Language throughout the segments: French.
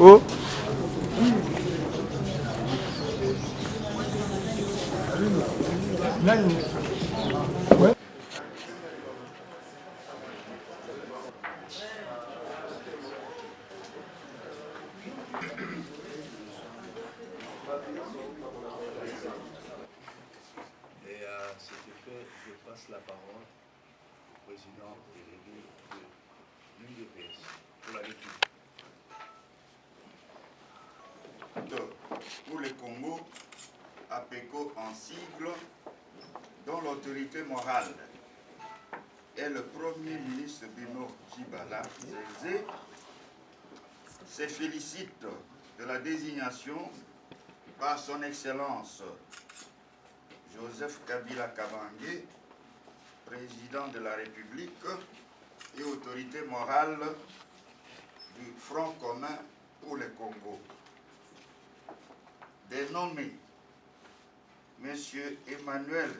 Oh. Ouais. Et à cet effet, je passe la parole au président délégué de l'UDPS pour la République. Pour le Congo, APECO en sigle, dont l'autorité morale est le Premier ministre Bino Djibala Zézé, se félicite de la désignation par son Excellence Joseph Kabila Kabange, président de la République et autorité morale du Front commun pour le Congo. Dénommé M. Emmanuel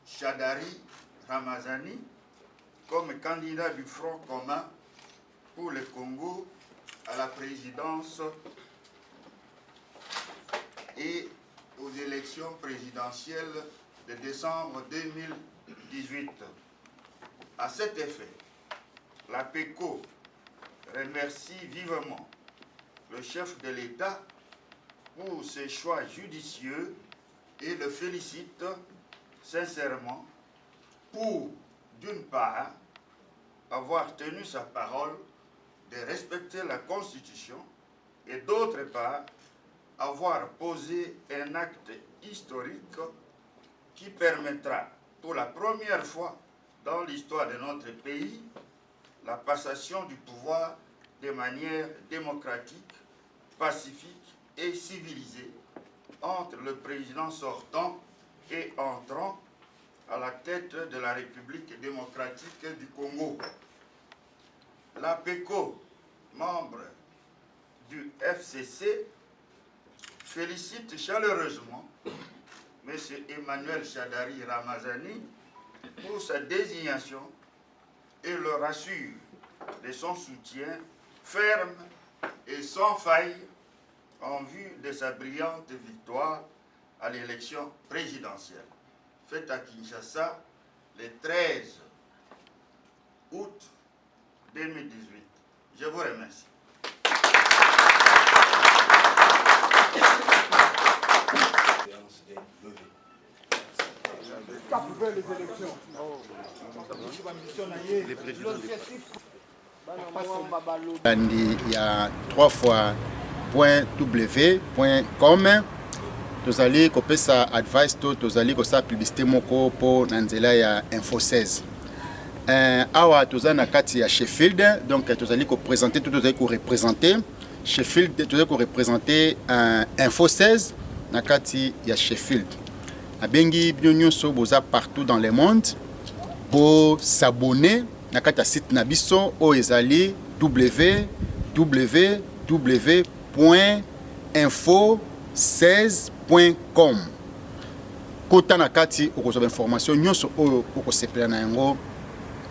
Shadari Ramazani comme candidat du Front commun pour le Congo à la présidence et aux élections présidentielles de décembre 2018. À cet effet, l'APECO remercie vivement le chef de l'État pour ses choix judicieux et le félicite sincèrement pour, d'une part, avoir tenu sa parole de respecter la Constitution et d'autre part, avoir posé un acte historique qui permettra pour la première fois dans l'histoire de notre pays la passation du pouvoir de manière démocratique, pacifique et civilisée entre le président sortant et entrant à la tête de la République démocratique du Congo. L'APECO, membre du FCC, félicite chaleureusement M. Emmanuel Shadari Ramazani pour sa désignation et le rassure de son soutien ferme et sans faille en vue de sa brillante victoire à l'élection présidentielle, faite à Kinshasa le 13 août 2018. Je vous remercie. Il y a 3 fois .w.com. Vous allez copier ça advice tout, vous allez copier ça publicité moko pour Nanzela ya Info 16. Awa tuza na kati ya Sheffield, donc vous allez présenter tout, vous allez représenter Sheffield, vous allez représenter Info 16 na kati ya Sheffield. Abengi bino so boza partout dans le monde pour s'abonner na kati ya site na biso o ezali www.info16.com. Kota na kati okozwa information nyonso oyo okosepela na yango.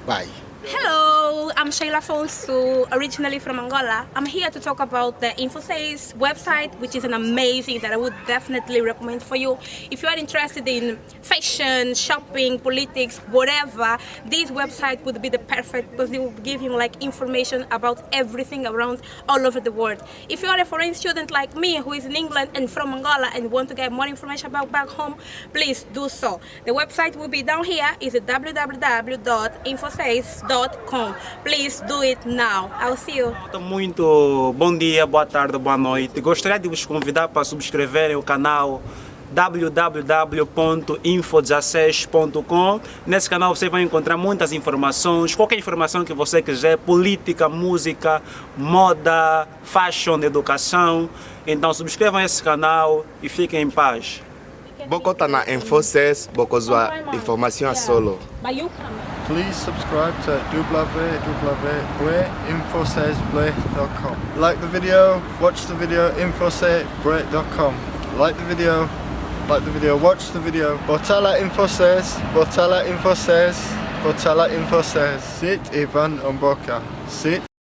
Bye. Hello, I'm Sheila Fonsu, originally from Angola. I'm here to talk about the InfoSays website, which is an amazing that I would definitely recommend for you. If you are interested in fashion, shopping, politics, whatever, this website would be the perfect because it will give you like information about everything around all over the world. If you are a foreign student like me who is in England and from Angola and want to get more information about back home, please do so. The website will be down here. Is www.infosays.com. Please do it now. I'll see you. Muito bom dia, boa tarde, boa noite. Gostaria de vos convidar para subscreverem o canal www.info16.com. Nesse canal você vai encontrar muitas informações, qualquer informação que você quiser, política, música, moda, fashion, educação. Então subscrevam esse canal e fiquem em paz. Boko tá na InfoSays, boko zwa informação a solo. Please subscribe to www.infosaysplay.com. Like the video, watch the video, infosaysplay.com. Like the video, like the video, watch the video. Botala Info says, Botala Info says, Botala Info says. Sit Ivan Omboka. Sit.